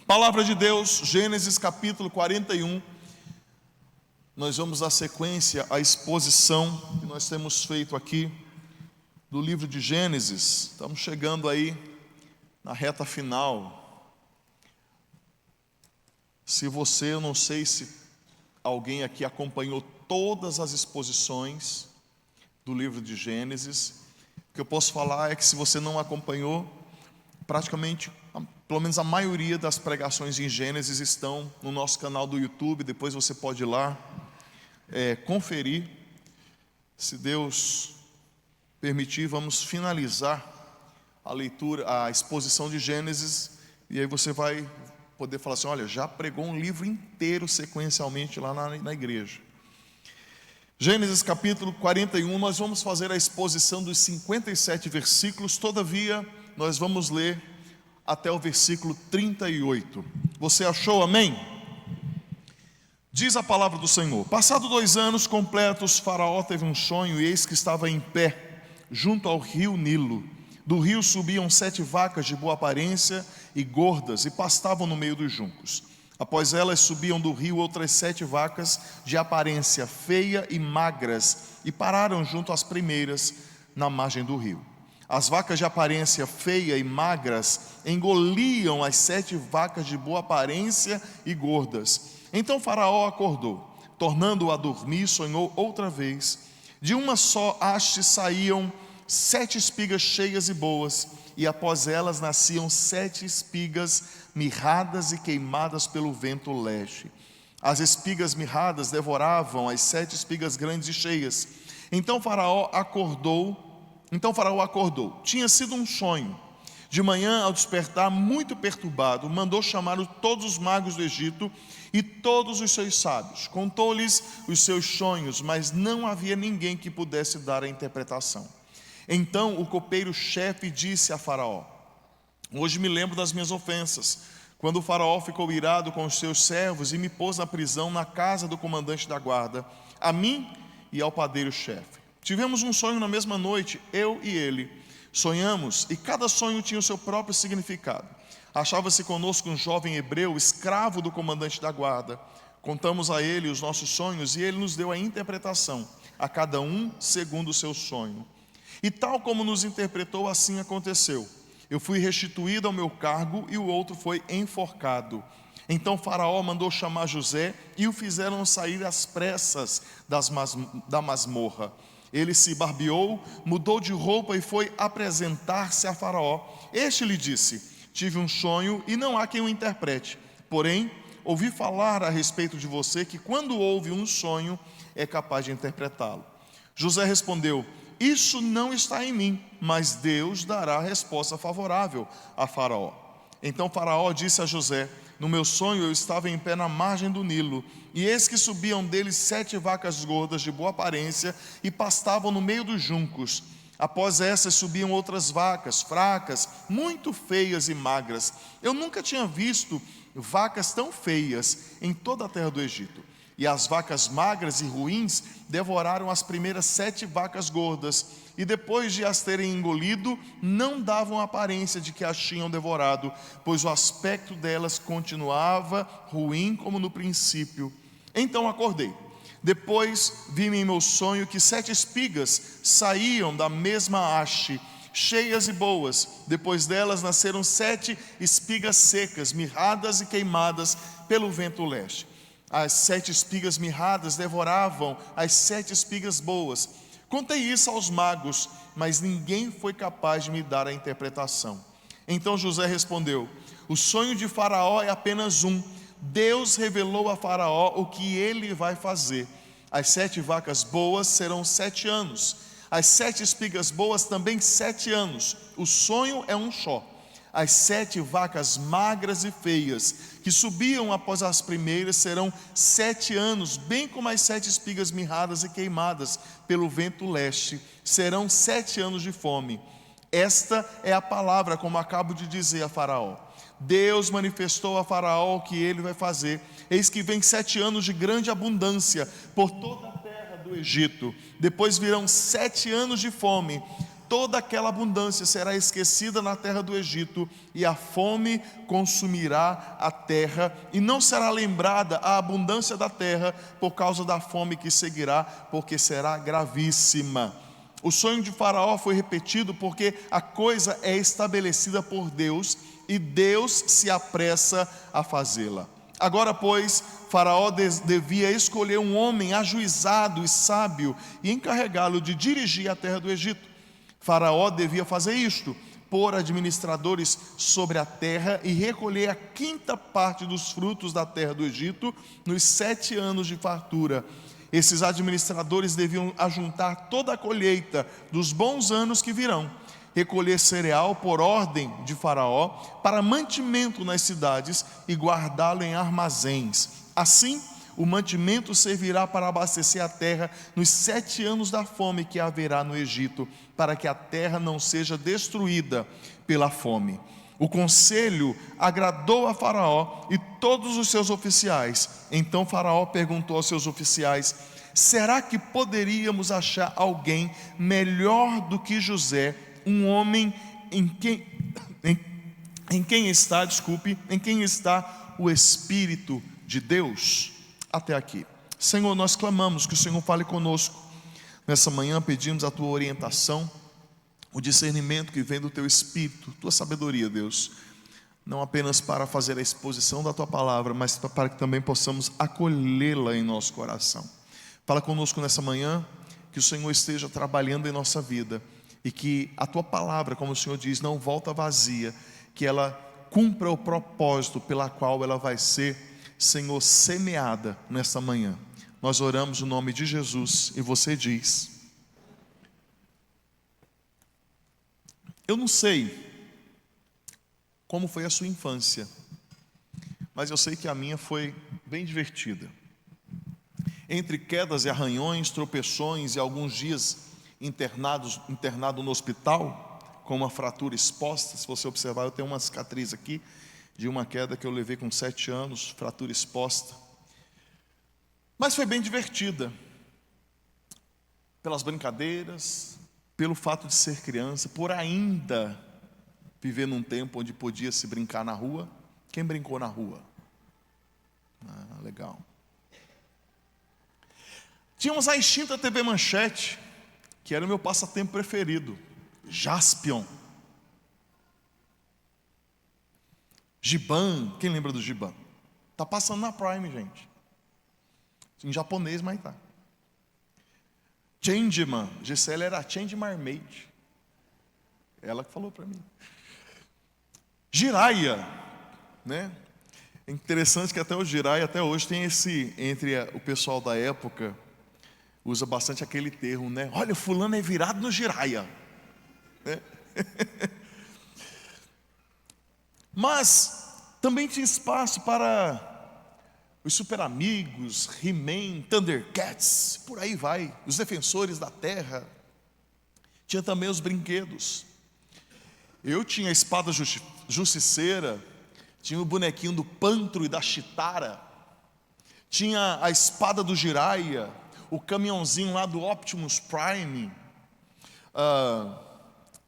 Palavra de Deus, Gênesis capítulo 41. Nós vamos dar sequência à exposição que nós temos feito aqui do livro de Gênesis. Estamos chegando aí na reta final. Se você, eu não sei se alguém aqui acompanhou todas as exposições do livro de Gênesis. O que eu posso falar é que se você não acompanhou, praticamente, pelo menos a maioria das pregações em Gênesis estão no nosso canal do YouTube. Depois você pode ir lá conferir. Se Deus permitir, vamos finalizar a leitura, a exposição de Gênesis, e aí você vai poder falar assim: olha, já pregou um livro inteiro sequencialmente lá na igreja. Gênesis capítulo 41, nós vamos fazer a exposição dos 57 versículos, todavia nós vamos ler até o versículo 38. Você achou, amém? Diz a palavra do Senhor: passado 2 anos completos, Faraó teve um sonho, e eis que estava em pé, junto ao rio Nilo. Do rio subiam 7 vacas de boa aparência e gordas, e pastavam no meio dos juncos. Após elas subiam do rio outras 7 vacas de aparência feia e magras, e pararam junto às primeiras, na margem do rio. As vacas de aparência feia e magras engoliam as 7 vacas de boa aparência e gordas. Então Faraó acordou, tornando a dormir, sonhou outra vez. De uma só haste saíam 7 espigas cheias e boas, e após elas nasciam 7 espigas mirradas e queimadas pelo vento leste. As espigas mirradas devoravam as 7 espigas grandes e cheias. Então Faraó acordou. Tinha sido um sonho. De manhã, ao despertar, muito perturbado, mandou chamar todos os magos do Egito e todos os seus sábios. Contou-lhes os seus sonhos, mas não havia ninguém que pudesse dar a interpretação. Então o copeiro-chefe disse a Faraó: hoje me lembro das minhas ofensas, quando o Faraó ficou irado com os seus servos e me pôs na prisão na casa do comandante da guarda, a mim e ao padeiro-chefe. Tivemos um sonho na mesma noite, eu e ele. Sonhamos, e cada sonho tinha o seu próprio significado. Achava-se conosco um jovem hebreu, escravo do comandante da guarda. Contamos a ele os nossos sonhos, e ele nos deu a interpretação, a cada um segundo o seu sonho. E tal como nos interpretou, assim aconteceu. Eu fui restituído ao meu cargo, e o outro foi enforcado. Então Faraó mandou chamar José, e o fizeram sair às pressas da masmorra. Ele se barbeou, mudou de roupa e foi apresentar-se a Faraó. Este lhe disse: tive um sonho e não há quem o interprete. Porém, ouvi falar a respeito de você que quando ouve um sonho é capaz de interpretá-lo. José respondeu: isso não está em mim, mas Deus dará resposta favorável a Faraó. Então Faraó disse a José: no meu sonho eu estava em pé na margem do Nilo, e eis que subiam dele 7 vacas gordas de boa aparência e pastavam no meio dos juncos. Após essas subiam outras vacas, fracas, muito feias e magras. Eu nunca tinha visto vacas tão feias em toda a terra do Egito. E as vacas magras e ruins devoraram as primeiras 7 vacas gordas, e depois de as terem engolido, não davam aparência de que as tinham devorado, pois o aspecto delas continuava ruim como no princípio. Então acordei. Depois vi-me em meu sonho que 7 espigas saíam da mesma haste, cheias e boas. Depois delas nasceram 7 espigas secas, mirradas e queimadas pelo vento leste. As 7 espigas mirradas devoravam as 7 espigas boas. Contei isso aos magos, mas ninguém foi capaz de me dar a interpretação. Então José respondeu: o sonho de Faraó é apenas um. Deus revelou a Faraó o que ele vai fazer. As 7 vacas boas serão 7 anos. As 7 espigas boas também 7 anos. O sonho é um só. As 7 vacas magras e feias, que subiam após as primeiras, serão 7 anos, bem como as 7 espigas mirradas e queimadas pelo vento leste. Serão 7 anos de fome. Esta é a palavra, como acabo de dizer a Faraó. Deus manifestou a Faraó o que ele vai fazer. Eis que vem 7 anos de grande abundância por toda a terra do Egito. Depois virão 7 anos de fome. toda aquela abundância será esquecida na terra do Egito, e a fome consumirá a terra, e não será lembrada a abundância da terra por causa da fome que seguirá, porque será gravíssima. O sonho de Faraó foi repetido porque a coisa é estabelecida por Deus, e Deus se apressa a fazê-la. Agora, pois, Faraó devia escolher um homem ajuizado e sábio e encarregá-lo de dirigir a terra do Egito. Faraó devia fazer isto: pôr administradores sobre a terra e recolher a quinta parte dos frutos da terra do Egito nos 7 anos de fartura. Esses administradores deviam ajuntar toda a colheita dos bons anos que virão, recolher cereal por ordem de Faraó para mantimento nas cidades e guardá-lo em armazéns. Assim, o mantimento servirá para abastecer a terra nos 7 anos da fome que haverá no Egito, para que a terra não seja destruída pela fome. O conselho agradou a Faraó e todos os seus oficiais. Então Faraó perguntou aos seus oficiais: será que poderíamos achar alguém melhor do que José, um homem em quem está o Espírito de Deus? Até aqui. Senhor, nós clamamos que o Senhor fale conosco nessa manhã, pedimos a tua orientação, o discernimento que vem do teu Espírito, tua sabedoria, Deus, não apenas para fazer a exposição da tua palavra, mas para que também possamos acolhê-la em nosso coração. Fala conosco nessa manhã, que o Senhor esteja trabalhando em nossa vida, e que a tua palavra, como o Senhor diz, não volta vazia, que ela cumpra o propósito pela qual ela vai ser, Senhor, semeada nesta manhã. Nós oramos no nome de Jesus, e você diz: eu não sei como foi a sua infância, mas eu sei que a minha foi bem divertida. Entre quedas e arranhões, tropeções e alguns dias internado no hospital, com uma fratura exposta. Se você observar, eu tenho uma cicatriz aqui, de uma queda que eu levei com 7 anos, fratura exposta. Mas foi bem divertida, pelas brincadeiras, pelo fato de ser criança, por ainda viver num tempo onde podia se brincar na rua. Quem brincou na rua? Legal. Tínhamos a extinta TV Manchete, que era o meu passatempo preferido, Jaspion. Giban, quem lembra do Giban? Tá passando na Prime, gente. Em japonês, mas tá. Changeman, Gisele era a Change Marmaid. Ela que falou para mim. Jiraya, né? É interessante que até o Jiraya, até hoje tem esse, entre o pessoal da época, usa bastante aquele termo, né? Olha, fulano é virado no Jiraya, né? Mas também tinha espaço para os Super Amigos, He-Man, Thundercats, por aí vai, os Defensores da Terra. Tinha também os brinquedos. Eu tinha a espada justiceira, tinha o bonequinho do Pantro e da Chitara, tinha a espada do Jiraya, o caminhãozinho lá do Optimus Prime,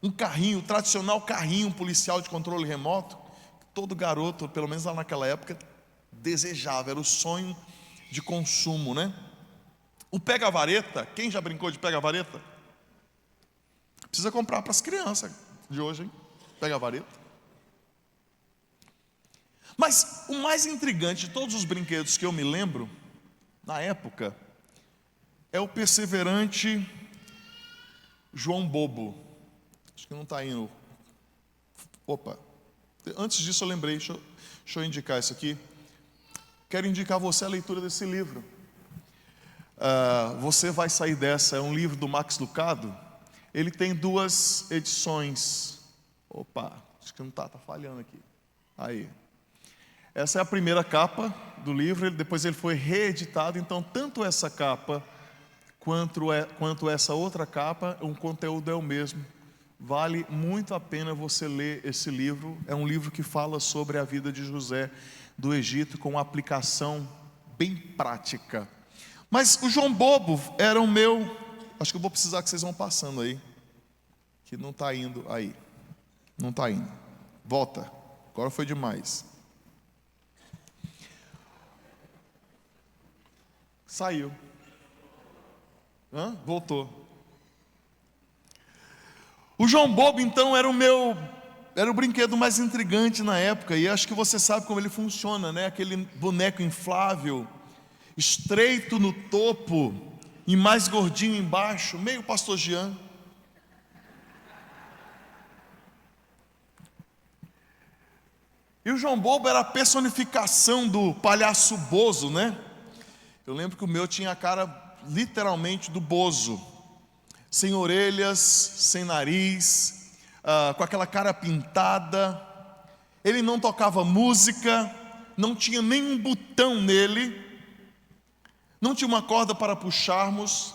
um carrinho, tradicional carrinho policial de controle remoto, que todo garoto, pelo menos lá naquela época, desejava, era o sonho de consumo, né? O pega-vareta, quem já brincou de pega-vareta? Precisa comprar para as crianças de hoje, hein? Pega-vareta. Mas o mais intrigante de todos os brinquedos que eu me lembro, na época, é o perseverante João Bobo. Acho que não está indo. Opa, antes disso eu lembrei, deixa eu indicar isso aqui. Quero indicar a você a leitura desse livro. Você vai sair dessa, é um livro do Max Lucado. Ele tem 2 edições. Opa, acho que não está falhando aqui. Aí. Essa é a primeira capa do livro, depois ele foi reeditado. Então, tanto essa capa quanto essa outra capa, o conteúdo é o mesmo. Vale muito a pena você ler esse livro. É um livro que fala sobre a vida de José do Egito, com uma aplicação bem prática. Mas o João Bobo era o meu... Acho que eu vou precisar que vocês vão passando aí. que não está indo aí. Não está indo. Volta. Agora foi demais. Saiu. Voltou. O João Bobo, então, era o brinquedo mais intrigante na época. E acho que você sabe como ele funciona, né? Aquele boneco inflável, estreito no topo e mais gordinho embaixo, meio Pastor Jean. E o João Bobo era a personificação do palhaço Bozo, né? Eu lembro que o meu tinha a cara literalmente do Bozo, sem orelhas, sem nariz, com aquela cara pintada. Ele não tocava música, não tinha nenhum botão nele, não tinha uma corda para puxarmos.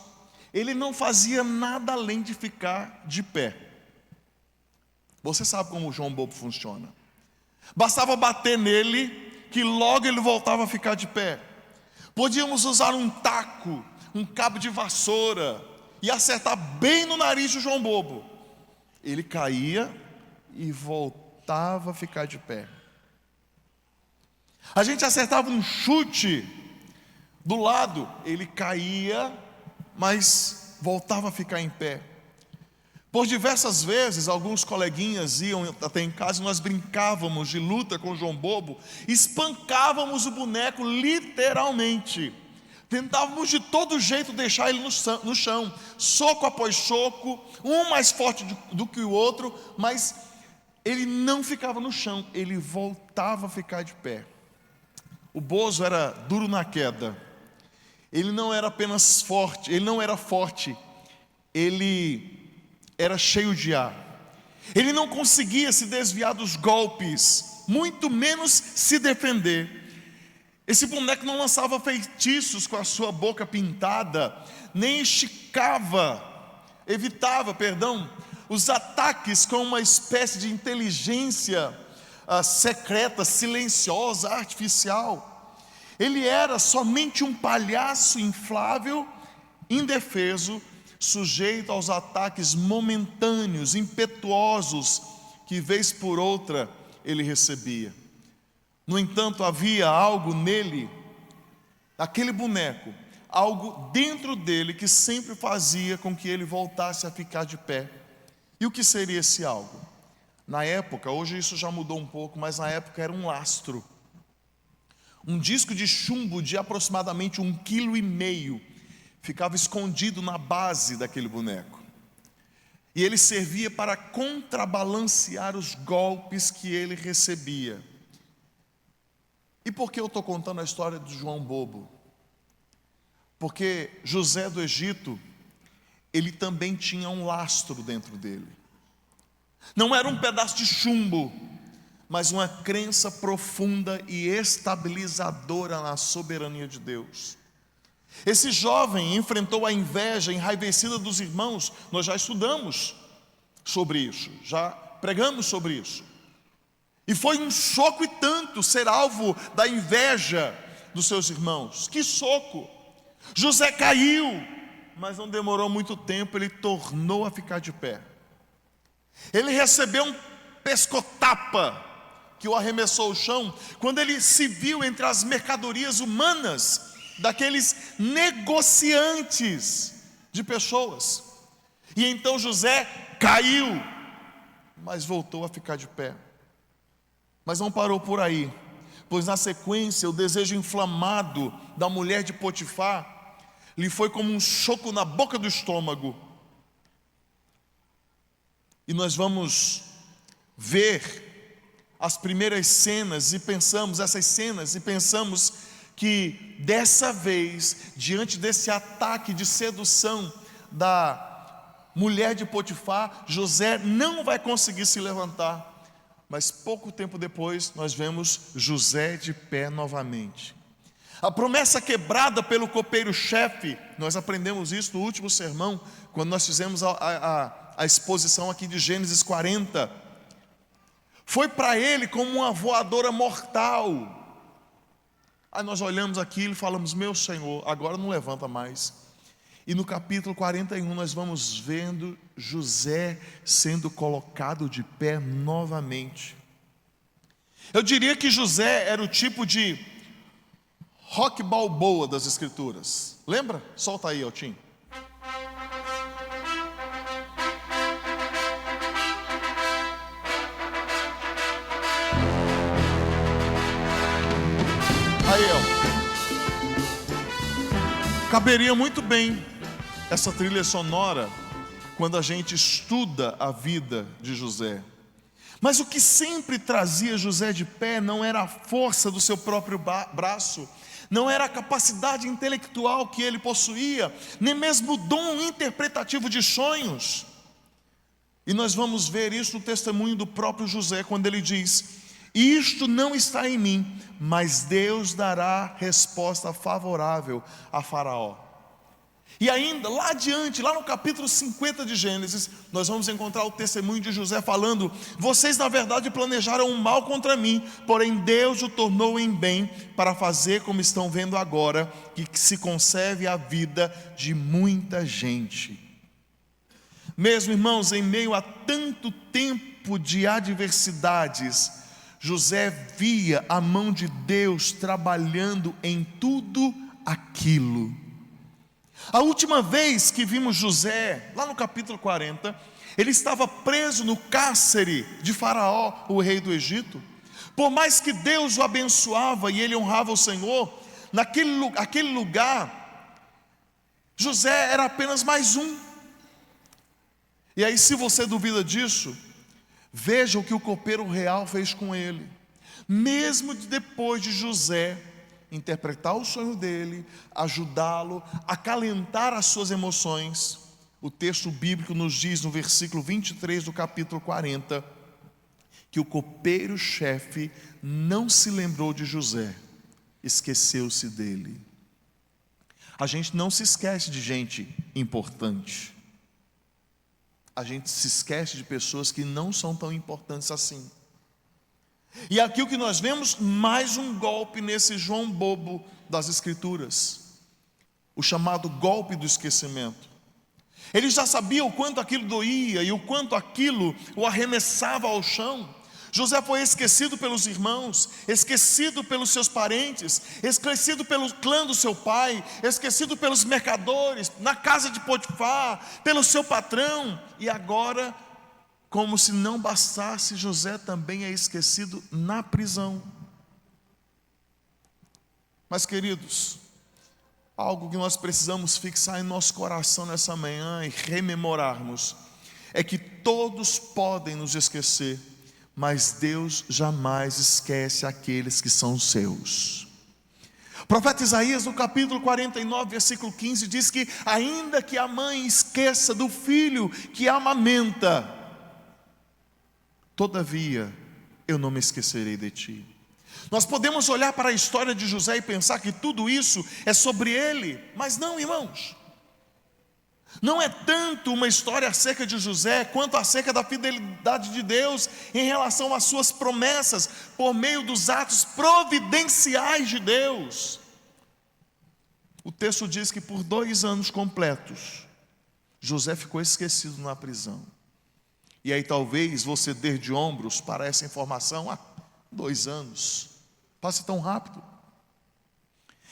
Ele não fazia nada além de ficar de pé. Você sabe como o João Bobo funciona. Bastava bater nele, que logo ele voltava a ficar de pé. Podíamos usar um taco, um cabo de vassoura, e acertar bem no nariz do João Bobo. Ele caía e voltava a ficar de pé. A gente acertava um chute do lado, ele caía, mas voltava a ficar em pé. Por diversas vezes, alguns coleguinhas iam até em casa e nós brincávamos de luta com o João Bobo, espancávamos o boneco literalmente. Tentávamos de todo jeito deixar ele no chão, soco após soco, um mais forte do que o outro, mas ele não ficava no chão, ele voltava a ficar de pé. O Bozo era duro na queda. Ele não era apenas forte, ele não era forte, ele era cheio de ar. Ele não conseguia se desviar dos golpes, muito menos se defender. Esse boneco não lançava feitiços com a sua boca pintada, nem evitava os ataques com uma espécie de inteligência secreta, silenciosa, artificial. Ele era somente um palhaço inflável, indefeso, sujeito aos ataques momentâneos, impetuosos, que vez por outra ele recebia. No entanto, havia algo nele, aquele boneco, algo dentro dele que sempre fazia com que ele voltasse a ficar de pé. E o que seria esse algo? Na época, hoje isso já mudou um pouco, mas na época era um lastro. Um disco de chumbo de aproximadamente 1,5 kg ficava escondido na base daquele boneco. E ele servia para contrabalancear os golpes que ele recebia. E por que eu estou contando a história de João Bobo? Porque José do Egito, ele também tinha um lastro dentro dele. Não era um pedaço de chumbo, mas uma crença profunda e estabilizadora na soberania de Deus. Esse jovem enfrentou a inveja enraivecida dos irmãos. Nós já estudamos sobre isso, já pregamos sobre isso. E foi um choco e tanto ser alvo da inveja dos seus irmãos. Que soco! José caiu, mas não demorou muito tempo, ele tornou a ficar de pé. Ele recebeu um pescotapa que o arremessou ao chão, quando ele se viu entre as mercadorias humanas daqueles negociantes de pessoas. E então José caiu, mas voltou a ficar de pé. Mas não parou por aí, pois na sequência o desejo inflamado da mulher de Potifar lhe foi como um choco na boca do estômago. E nós vamos ver as primeiras cenas e pensamos que dessa vez, diante desse ataque de sedução da mulher de Potifar, José não vai conseguir se levantar. Mas pouco tempo depois nós vemos José de pé novamente. A promessa quebrada pelo copeiro-chefe, nós aprendemos isso no último sermão, quando nós fizemos a exposição aqui de Gênesis 40. Foi para ele como uma voadora mortal. Aí nós olhamos aquilo e falamos: meu Senhor, agora não levanta mais. E no capítulo 41 nós vamos vendo José sendo colocado de pé novamente. Eu diria que José era o tipo de Rock Balboa das Escrituras. Lembra? Solta aí, Altim. Aí, ó. Caberia muito bem essa trilha sonora quando a gente estuda a vida de José. Mas o que sempre trazia José de pé não era a força do seu próprio braço, não era a capacidade intelectual que ele possuía, nem mesmo o dom interpretativo de sonhos. E nós vamos ver isso no testemunho do próprio José, quando ele diz: isto não está em mim, mas Deus dará resposta favorável a Faraó. E ainda, lá adiante, lá no capítulo 50 de Gênesis, nós vamos encontrar o testemunho de José falando: vocês na verdade planejaram um mal contra mim, porém Deus o tornou em bem, para fazer como estão vendo agora, que se conserve a vida de muita gente. Mesmo, irmãos, em meio a tanto tempo de adversidades, José via a mão de Deus trabalhando em tudo aquilo. A última vez que vimos José, lá no capítulo 40, ele estava preso no cárcere de Faraó, o rei do Egito. Por mais que Deus o abençoava e ele honrava o Senhor, naquele lugar, José era apenas mais um. E aí, se você duvida disso, veja o que o copeiro real fez com ele. Mesmo depois de José interpretar o sonho dele, ajudá-lo, acalentar as suas emoções, o texto bíblico nos diz no versículo 23 do capítulo 40, que o copeiro-chefe não se lembrou de José, esqueceu-se dele. A gente não se esquece de gente importante. A gente se esquece de pessoas que não são tão importantes assim. E aqui o que nós vemos, mais um golpe nesse João bobo das Escrituras, o chamado golpe do esquecimento. Ele já sabia o quanto aquilo doía e o quanto aquilo o arremessava ao chão. José foi esquecido pelos irmãos, esquecido pelos seus parentes, esquecido pelo clã do seu pai, esquecido pelos mercadores, na casa de Potifar, pelo seu patrão. E agora, como se não bastasse, José também é esquecido na prisão. Mas, queridos, algo que nós precisamos fixar em nosso coração nessa manhã e rememorarmos é que todos podem nos esquecer, mas Deus jamais esquece aqueles que são seus. O profeta Isaías, no capítulo 49, versículo 15, diz que ainda que a mãe esqueça do filho que amamenta, todavia eu não me esquecerei de ti. Nós podemos olhar para a história de José e pensar que tudo isso é sobre ele, mas não, irmãos. Não é tanto uma história acerca de José, quanto acerca da fidelidade de Deus em relação às suas promessas, por meio dos atos providenciais de Deus. O texto diz que por 2 anos completos, José ficou esquecido na prisão. E aí talvez você dê de ombros para essa informação: 2 anos, passa tão rápido.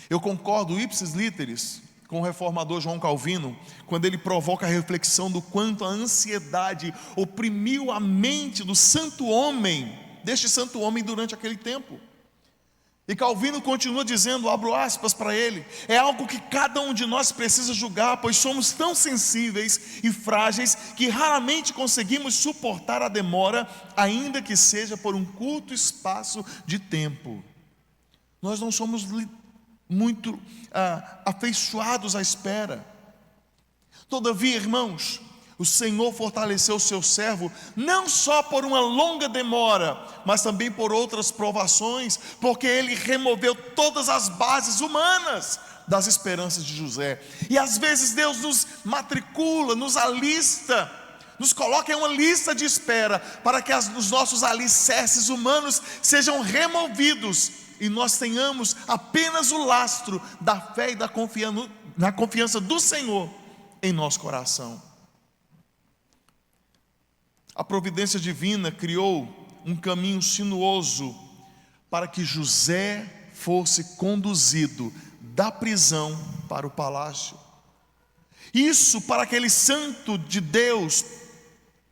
Eu concordo ipsis literis com o reformador João Calvino, quando ele provoca a reflexão do quanto a ansiedade oprimiu a mente do santo homem, deste santo homem durante aquele tempo. E Calvino continua dizendo, abro aspas para ele: é algo que cada um de nós precisa julgar, pois somos tão sensíveis e frágeis que raramente conseguimos suportar a demora, ainda que seja por um curto espaço de tempo. Nós não somos muito afeiçoados à espera. Todavia, irmãos, o Senhor fortaleceu o seu servo, não só por uma longa demora, mas também por outras provações, porque ele removeu todas as bases humanas das esperanças de José. E às vezes Deus nos matricula, nos alista, nos coloca em uma lista de espera, para que os nossos alicerces humanos sejam removidos, e nós tenhamos apenas o lastro da fé e da confiança do Senhor, em nosso coração. A providência divina criou um caminho sinuoso para que José fosse conduzido da prisão para o palácio. Isso para aquele santo de Deus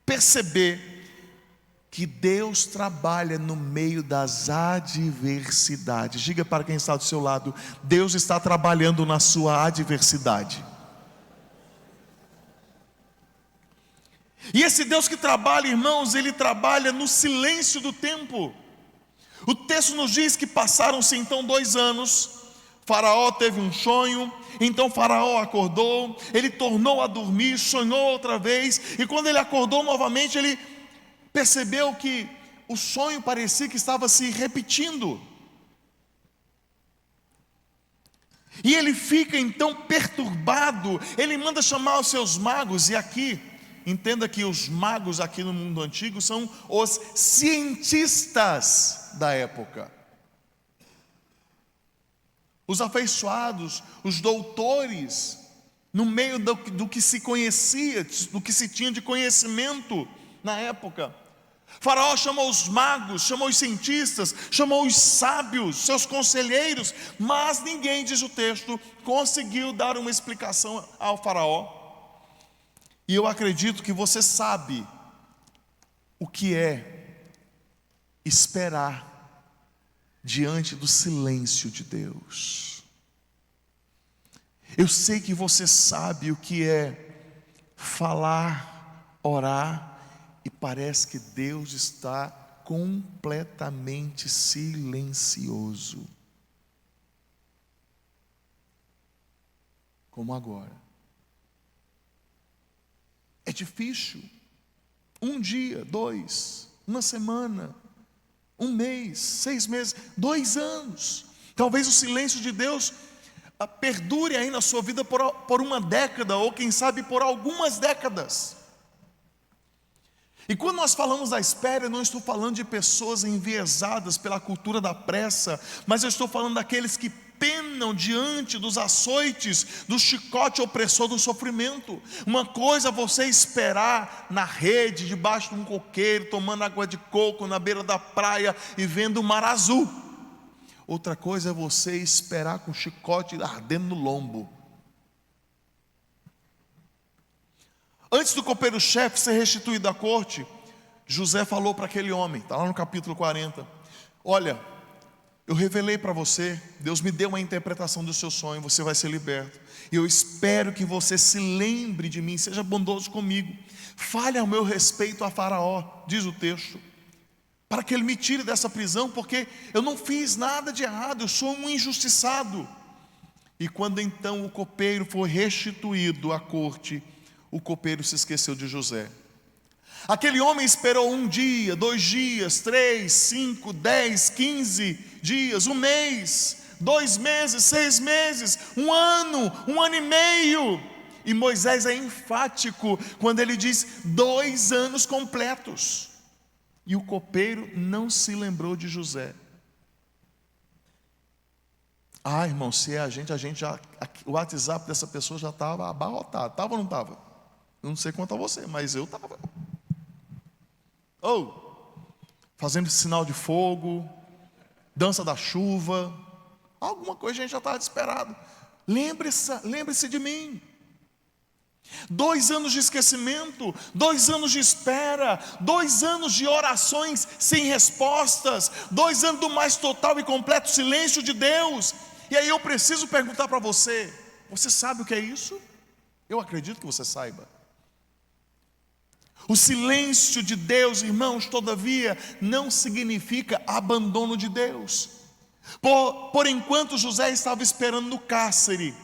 perceber que Deus trabalha no meio das adversidades. Diga para quem está do seu lado: Deus está trabalhando na sua adversidade. E esse Deus que trabalha, irmãos, Ele trabalha no silêncio do tempo. O texto nos diz que passaram-se então 2 anos, Faraó teve um sonho, então Faraó acordou, ele tornou a dormir, sonhou outra vez, e quando ele acordou novamente, ele percebeu que o sonho parecia que estava se repetindo. E ele fica então perturbado, ele manda chamar os seus magos, e aqui, entenda que os magos aqui no mundo antigo são os cientistas da época. Os afeiçoados, os doutores, no meio do que se conhecia, do que se tinha de conhecimento na época. Faraó chamou os magos, chamou os cientistas, chamou os sábios, seus conselheiros, mas ninguém, diz o texto, conseguiu dar uma explicação ao Faraó. E eu acredito que você sabe o que é esperar diante do silêncio de Deus. Eu sei que você sabe o que é falar, orar, e parece que Deus está completamente silencioso. Como agora. É difícil. 1 dia, 2, 1 semana, 1 mês, 6 meses, 2 anos. Talvez o silêncio de Deus perdure aí na sua vida por 1 década, ou quem sabe por algumas décadas. E quando nós falamos da espera, eu não estou falando de pessoas enviesadas pela cultura da pressa, mas eu estou falando daqueles que penam diante dos açoites, do chicote opressor do sofrimento. Uma coisa é você esperar na rede, debaixo de um coqueiro, tomando água de coco na beira da praia e vendo o mar azul. Outra coisa é você esperar com o chicote ardendo no lombo. Antes do copeiro-chefe ser restituído à corte, José falou para aquele homem, está lá no capítulo 40, olha, eu revelei para você, Deus me deu uma interpretação do seu sonho, você vai ser liberto, e eu espero que você se lembre de mim, seja bondoso comigo, fale ao meu respeito a Faraó, diz o texto, para que ele me tire dessa prisão, porque eu não fiz nada de errado, eu sou um injustiçado. E quando então o copeiro foi restituído à corte, o copeiro se esqueceu de José. Aquele homem esperou 1 dia, 2 dias, 3, 5, 10, 15 dias, 1 mês, 2 meses, 6 meses, 1 ano, 1 ano e meio. E Moisés é enfático quando ele diz 2 anos completos. E o copeiro não se lembrou de José. Ah, irmão, se é a gente já, o WhatsApp dessa pessoa já estava abarrotado. Estava ou não estava? Eu não sei quanto a você, mas eu estava. Fazendo sinal de fogo, dança da chuva, alguma coisa a gente já estava desesperado. Lembre-se de mim. 2 anos de esquecimento, 2 anos de espera, 2 anos de orações sem respostas, 2 anos do mais total e completo silêncio de Deus. E aí eu preciso perguntar para você: você sabe o que é isso? Eu acredito que você saiba. O silêncio de Deus, irmãos, todavia, não significa abandono de Deus. Por enquanto José estava esperando no cárcere,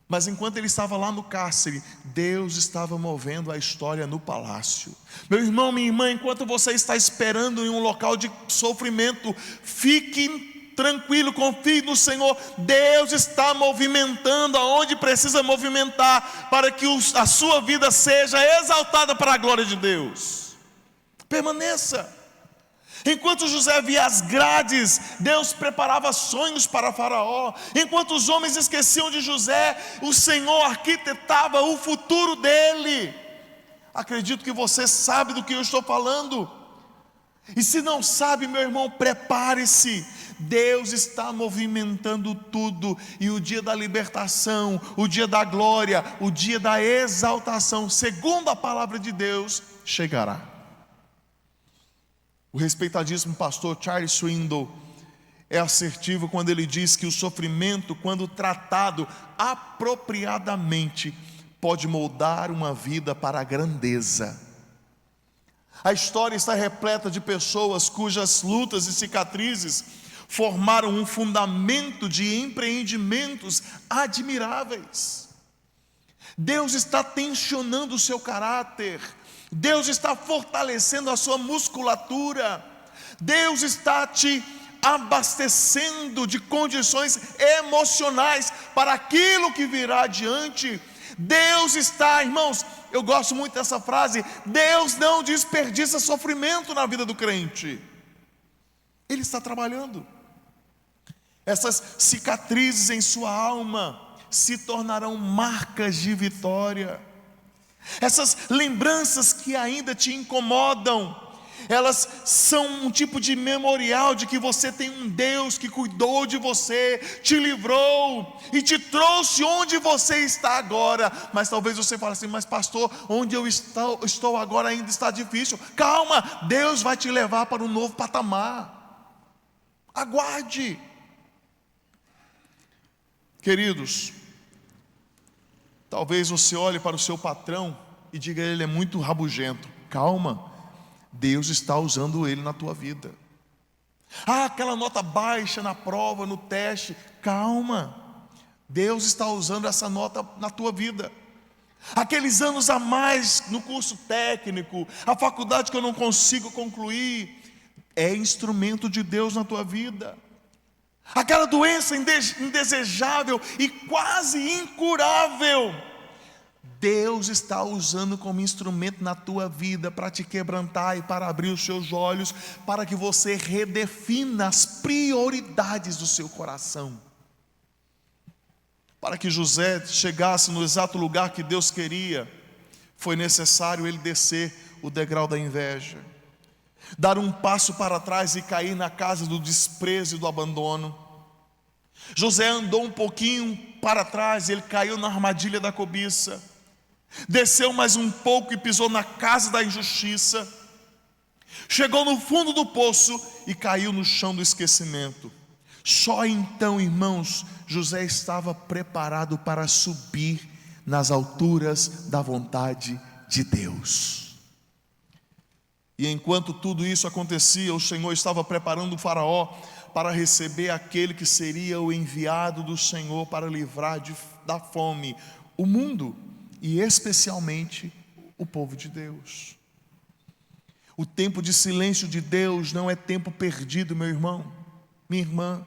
mas enquanto ele estava lá no cárcere, Deus estava movendo a história no palácio. Meu irmão, minha irmã, enquanto você está esperando em um local de sofrimento, fique tranquilo, confie no Senhor. Deus está movimentando aonde precisa movimentar, para que a sua vida seja exaltada para a glória de Deus. Permaneça. Enquanto José via as grades, Deus preparava sonhos para Faraó. Enquanto os homens esqueciam de José, o Senhor arquitetava o futuro dele. Acredito que você sabe do que eu estou falando. E se não sabe, meu irmão, prepare-se. Deus está movimentando tudo. E o dia da libertação, o dia da glória, o dia da exaltação, segundo a palavra de Deus, chegará. O respeitadíssimo pastor Charles Swindoll é assertivo quando ele diz que o sofrimento, quando tratado apropriadamente, pode moldar uma vida para a grandeza. A história está repleta de pessoas cujas lutas e cicatrizes formaram um fundamento de empreendimentos admiráveis. Deus está tensionando o seu caráter, Deus está fortalecendo a sua musculatura, Deus está te abastecendo de condições emocionais para aquilo que virá adiante. Deus está, irmãos, eu gosto muito dessa frase: Deus não desperdiça sofrimento na vida do crente. Ele está trabalhando. Essas cicatrizes em sua alma se tornarão marcas de vitória. Essas lembranças que ainda te incomodam, elas são um tipo de memorial de que você tem um Deus que cuidou de você, te livrou e te trouxe onde você está agora. Mas talvez você fale assim: mas pastor, onde eu estou agora ainda está difícil. Calma, Deus vai te levar para um novo patamar. Aguarde. Queridos, talvez você olhe para o seu patrão e diga: ele é muito rabugento. Calma, Deus está usando ele na tua vida. Aquela nota baixa na prova, no teste. Calma, Deus está usando essa nota na tua vida. Aqueles anos a mais no curso técnico, a faculdade que eu não consigo concluir, é instrumento de Deus na tua vida. Aquela doença indesejável e quase incurável, Deus está usando como instrumento na tua vida para te quebrantar e para abrir os seus olhos, para que você redefina as prioridades do seu coração. Para que José chegasse no exato lugar que Deus queria, foi necessário ele descer o degrau da inveja, dar um passo para trás e cair na casa do desprezo e do abandono. José andou um pouquinho para trás e ele caiu na armadilha da cobiça. Desceu mais um pouco e pisou na casa da injustiça. Chegou no fundo do poço e caiu no chão do esquecimento. Só então, irmãos, José estava preparado para subir nas alturas da vontade de Deus. E enquanto tudo isso acontecia, o Senhor estava preparando o Faraó para receber aquele que seria o enviado do Senhor para livrar da fome o mundo, e especialmente o povo de Deus. O tempo de silêncio de Deus não é tempo perdido, meu irmão, minha irmã.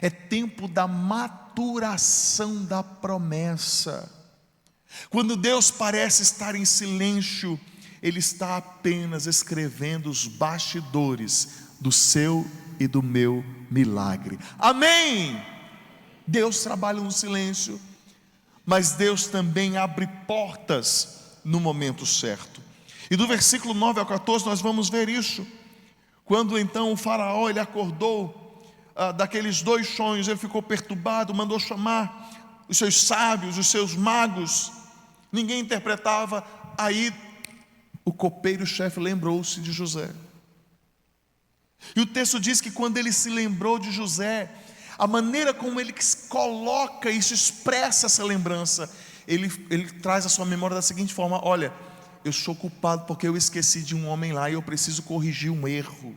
É tempo da maturação da promessa. Quando Deus parece estar em silêncio, Ele está apenas escrevendo os bastidores do seu e do meu milagre. Amém? Deus trabalha no silêncio, mas Deus também abre portas no momento certo. E do versículo 9 ao 14 nós vamos ver isso. Quando então o faraó ele acordou daqueles dois sonhos, ele ficou perturbado, mandou chamar os seus sábios, os seus magos. Ninguém interpretava. Aí o copeiro-chefe lembrou-se de José. E o texto diz que quando ele se lembrou de José, a maneira como ele coloca e se expressa essa lembrança, ele traz a sua memória da seguinte forma: olha, eu sou culpado porque eu esqueci de um homem lá e eu preciso corrigir um erro.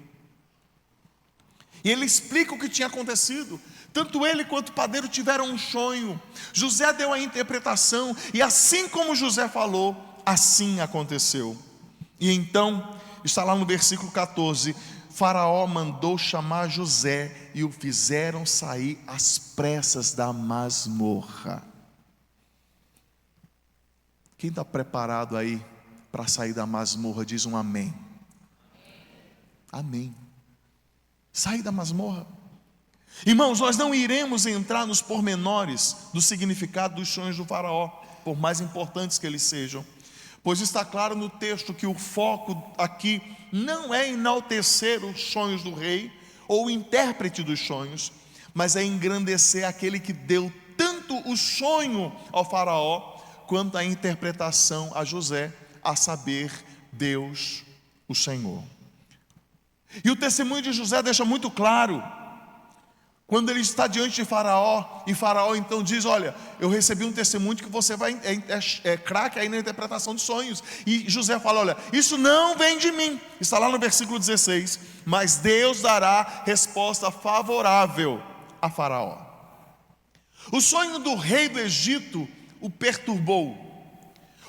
E ele explica o que tinha acontecido. Tanto ele quanto o padeiro tiveram um sonho. José deu a interpretação, e assim como José falou, assim aconteceu. E então, está lá no versículo 14: Faraó mandou chamar José e o fizeram sair às pressas da masmorra. Quem está preparado aí para sair da masmorra, diz um amém. Amém. Sair da masmorra. Irmãos, nós não iremos entrar nos pormenores do significado dos sonhos do faraó, por mais importantes que eles sejam, pois está claro no texto que o foco aqui não é enaltecer os sonhos do rei, ou o intérprete dos sonhos, mas é engrandecer aquele que deu tanto o sonho ao faraó, quanto a interpretação a José, a saber, Deus, o Senhor. E o testemunho de José deixa muito claro, quando ele está diante de Faraó, e Faraó então diz: olha, eu recebi um testemunho de que você é craque aí na interpretação de sonhos. E José fala: olha, isso não vem de mim. Está lá no versículo 16. Mas Deus dará resposta favorável a Faraó. O sonho do rei do Egito o perturbou.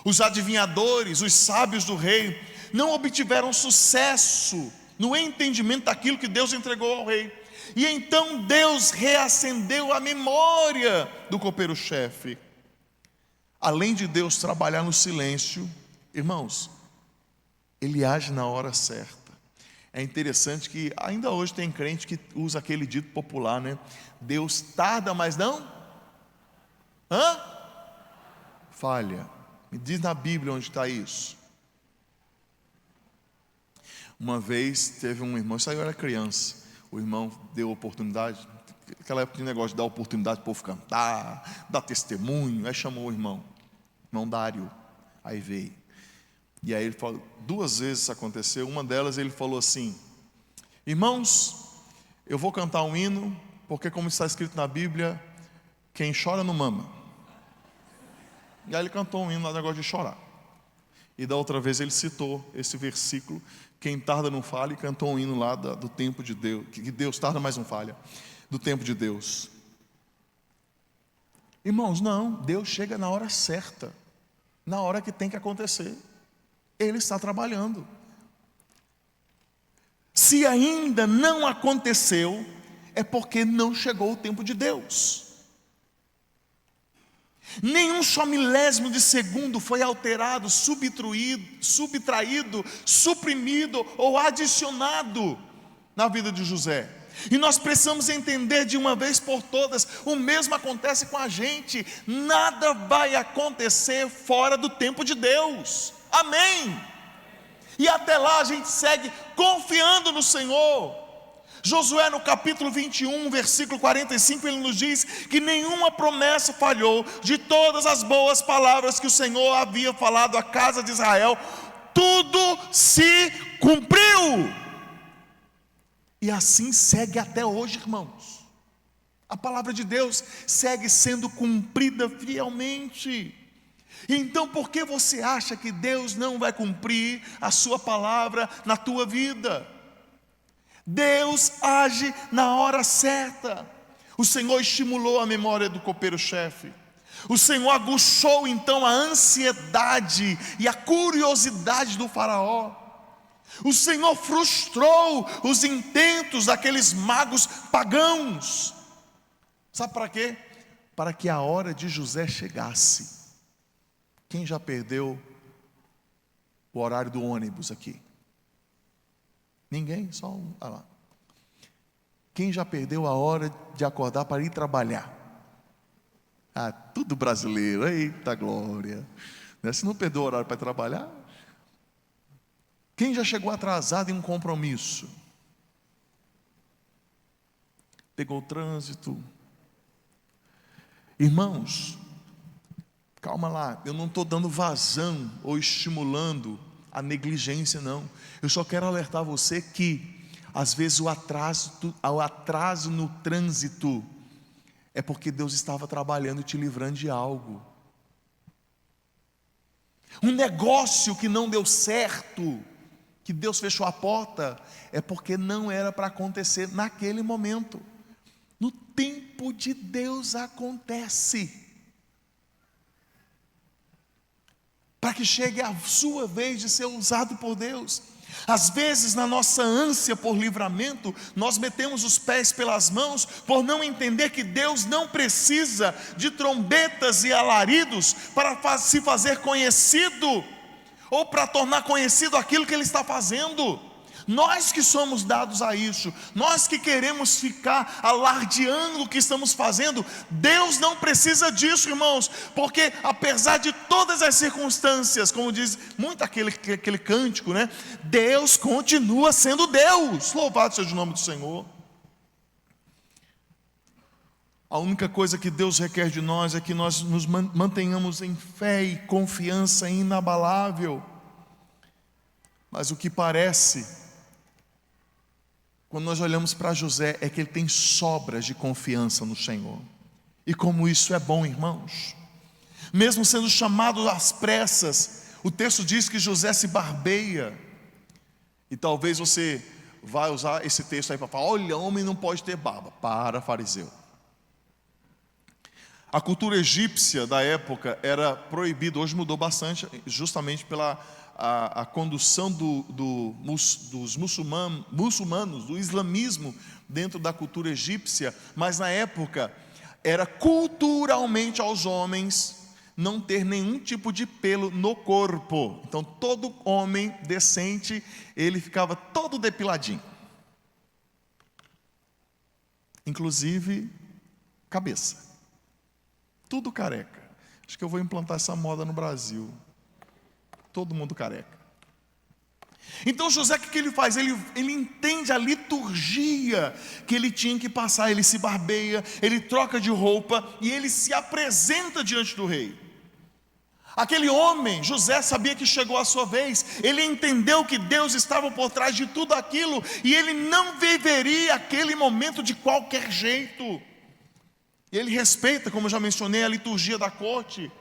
Os adivinhadores, os sábios do rei, não obtiveram sucesso no entendimento daquilo que Deus entregou ao rei. E então Deus reacendeu a memória do copeiro-chefe. Além de Deus trabalhar no silêncio, irmãos, Ele age na hora certa. É interessante que ainda hoje tem crente que usa aquele dito popular, né? Deus tarda, mas não falha. Me diz na Bíblia onde está isso. Uma vez teve um irmão, isso aí eu era criança, o irmão deu oportunidade, aquela época de negócio de dar oportunidade para o povo cantar, dar testemunho, aí chamou o irmão Dário, aí veio. E aí ele falou, 2 vezes isso aconteceu, uma delas ele falou assim: irmãos, eu vou cantar um hino, porque como está escrito na Bíblia, quem chora não mama. E aí ele cantou um hino lá, negócio de chorar. E da outra vez ele citou esse versículo, quem tarda não falha, e cantou um hino lá do tempo de Deus, que Deus tarda mas não falha, do tempo de Deus. Irmãos, não, Deus chega na hora certa, na hora que tem que acontecer. Ele está trabalhando. Se ainda não aconteceu, é porque não chegou o tempo de Deus. Nenhum só milésimo de segundo foi alterado, subtraído, suprimido ou adicionado na vida de José. E nós precisamos entender de uma vez por todas, o mesmo acontece com a gente. Nada vai acontecer fora do tempo de Deus. Amém. E até lá a gente segue confiando no Senhor. Josué no capítulo 21, versículo 45, ele nos diz que nenhuma promessa falhou. De todas as boas palavras que o Senhor havia falado à casa de Israel, tudo se cumpriu. E assim segue até hoje, irmãos. A palavra de Deus segue sendo cumprida fielmente. Então por que você acha que Deus não vai cumprir a sua palavra na tua vida? Deus age na hora certa. O Senhor estimulou a memória do copeiro-chefe. O Senhor aguçou então a ansiedade e a curiosidade do faraó. O Senhor frustrou os intentos daqueles magos pagãos. Sabe para quê? Para que a hora de José chegasse. Quem já perdeu o horário do ônibus aqui? Ninguém? Só um. Ah lá. Quem já perdeu a hora de acordar para ir trabalhar? Ah, tudo brasileiro. Eita glória. Se não perdeu o horário para trabalhar. Quem já chegou atrasado em um compromisso? Pegou o trânsito. Irmãos, calma lá, eu não estou dando vazão ou estimulando a negligência, não. Eu só quero alertar você que às vezes o atraso no trânsito é porque Deus estava trabalhando e te livrando de algo. Um negócio que não deu certo, que Deus fechou a porta, é porque não era para acontecer naquele momento. No tempo de Deus acontece. Para que chegue a sua vez de ser usado por Deus. Às vezes na nossa ânsia por livramento, nós metemos os pés pelas mãos, por não entender que Deus não precisa de trombetas e alaridos para se fazer conhecido, ou para tornar conhecido aquilo que Ele está fazendo. Nós que somos dados a isso, nós que queremos ficar alardeando o que estamos fazendo, Deus não precisa disso, irmãos, porque apesar de todas as circunstâncias, como diz muito aquele cântico, né? Deus continua sendo Deus, louvado seja o nome do Senhor. A única coisa que Deus requer de nós é que nós nos mantenhamos em fé e confiança inabalável. Mas o que parece, quando nós olhamos para José, é que ele tem sobras de confiança no Senhor. E como isso é bom, irmãos. Mesmo sendo chamado às pressas, o texto diz que José se barbeia. E talvez você vai usar esse texto aí para falar: olha, homem não pode ter barba. Para, fariseu. A cultura egípcia da época era proibida, hoje mudou bastante, justamente pela a condução dos muçulmanos, do islamismo dentro da cultura egípcia. Mas na época era culturalmente aos homens não ter nenhum tipo de pelo no corpo. Então todo homem decente, ele ficava todo depiladinho, inclusive cabeça. Tudo careca. Acho que eu vou implantar essa moda no Brasil. Todo mundo careca. Então José, o que ele faz? Ele entende a liturgia que ele tinha que passar. Ele se barbeia, ele troca de roupa e ele se apresenta diante do rei. Aquele homem, José, sabia que chegou a sua vez. Ele entendeu que Deus estava por trás de tudo aquilo e ele não viveria aquele momento de qualquer jeito. Ele respeita, como eu já mencionei, a liturgia da corte.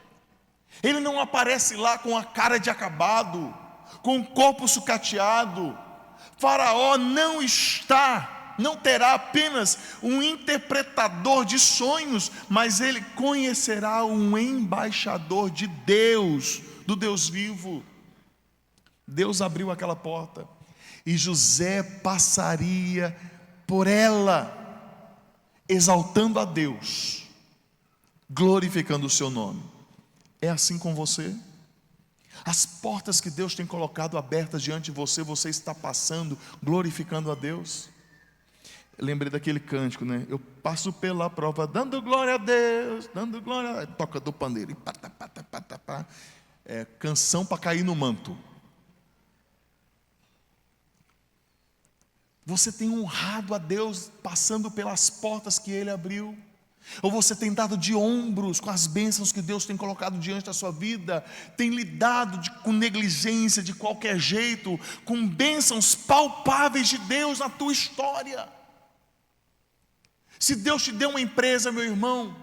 Ele não aparece lá com a cara de acabado, com o corpo sucateado. Faraó não terá apenas um interpretador de sonhos, mas ele conhecerá um embaixador de Deus, do Deus vivo. Deus abriu aquela porta e José passaria por ela, exaltando a Deus, glorificando o seu nome. É assim com você? As portas que Deus tem colocado abertas diante de você, você está passando, glorificando a Deus? Eu lembrei daquele cântico, né? Eu passo pela prova, dando glória a Deus, dando glória a Deus. Toca do pandeiro, canção para cair no manto. Você tem honrado a Deus passando pelas portas que Ele abriu? Ou você tem dado de ombros com as bênçãos que Deus tem colocado diante da sua vida? Tem lidado com negligência de qualquer jeito, com bênçãos palpáveis de Deus na tua história? Se Deus te deu uma empresa, meu irmão,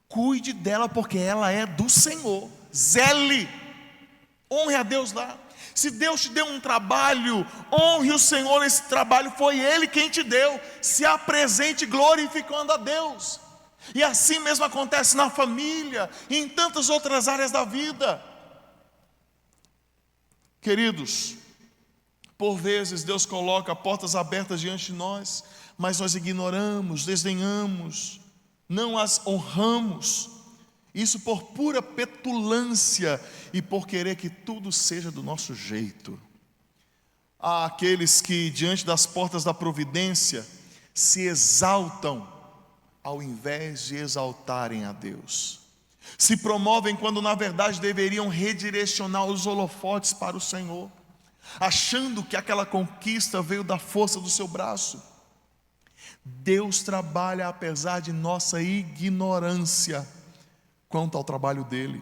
cuide dela, porque ela é do Senhor. Zele, honre a Deus lá. Se Deus te deu um trabalho, honre o Senhor nesse trabalho, foi Ele quem te deu. Se apresente glorificando a Deus. E assim mesmo acontece na família e em tantas outras áreas da vida. Queridos, por vezes Deus coloca portas abertas diante de nós, mas nós ignoramos, desdenhamos, não as honramos. Isso por pura petulância e por querer que tudo seja do nosso jeito. Há aqueles que diante das portas da providência se exaltam ao invés de exaltarem a Deus. Se promovem quando na verdade deveriam redirecionar os holofotes para o Senhor, achando que aquela conquista veio da força do seu braço. Deus trabalha apesar de nossa ignorância quanto ao trabalho dele.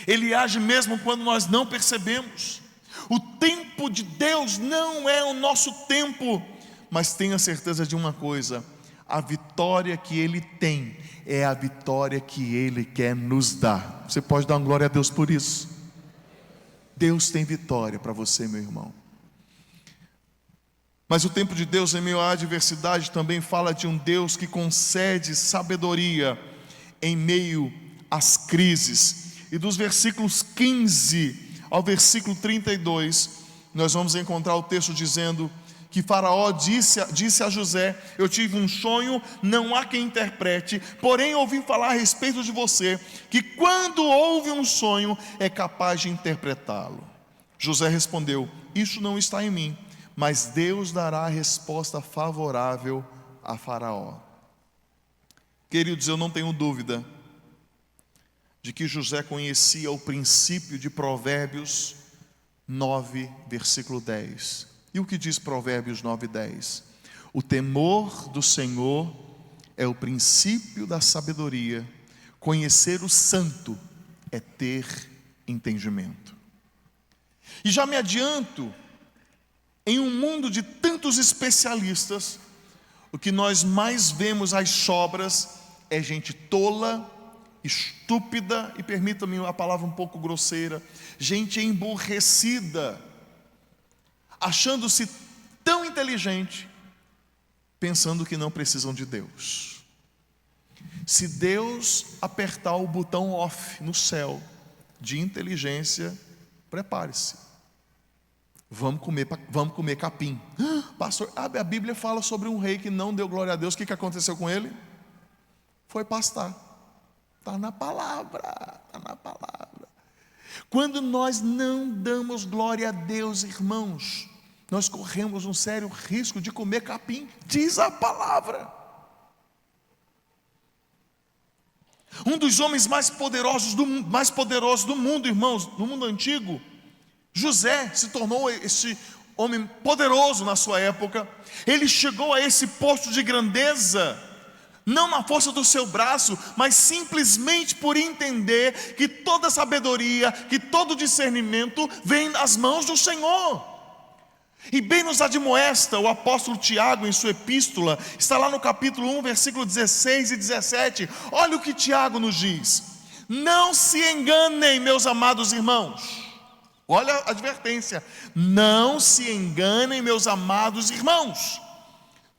Ele age mesmo quando nós não percebemos. O tempo de Deus não é o nosso tempo, mas tenha certeza de uma coisa: a vitória que Ele tem é a vitória que Ele quer nos dar. Você pode dar uma glória a Deus por isso? Deus tem vitória para você, meu irmão. Mas o tempo de Deus em meio à adversidade também fala de um Deus que concede sabedoria em meio às crises. E dos versículos 15 ao versículo 32, nós vamos encontrar o texto dizendo que Faraó disse a José: eu tive um sonho, não há quem interprete, porém ouvi falar a respeito de você, que quando ouve um sonho é capaz de interpretá-lo. José respondeu: isso não está em mim, mas Deus dará a resposta favorável a Faraó. Queridos, eu não tenho dúvida de que José conhecia o princípio de Provérbios 9, versículo 10. E o que diz Provérbios 9, 10? O temor do Senhor é o princípio da sabedoria, conhecer o santo é ter entendimento. E já me adianto, em um mundo de tantos especialistas, o que nós mais vemos às sobras é gente tola, estúpida, e permita-me a palavra um pouco grosseira, gente emburrecida, achando-se tão inteligente, pensando que não precisam de Deus. Se Deus apertar o botão off no céu de inteligência, prepare-se. Vamos comer capim. Pastor, a Bíblia fala sobre um rei que não deu glória a Deus. O que aconteceu com ele? Foi pastar. Está na palavra, está na palavra. Quando nós não damos glória a Deus, irmãos, nós corremos um sério risco de comer capim, diz a palavra. Um dos homens mais poderosos do mundo, irmãos, no mundo antigo, José se tornou esse homem poderoso na sua época. Ele chegou a esse posto de grandeza, não na força do seu braço, mas simplesmente por entender que toda sabedoria, que todo discernimento vem das mãos do Senhor. E bem nos admoesta o apóstolo Tiago em sua epístola, está lá no capítulo 1, versículo 16 e 17. Olha o que Tiago nos diz: não se enganem, meus amados irmãos. Olha a advertência: não se enganem, meus amados irmãos.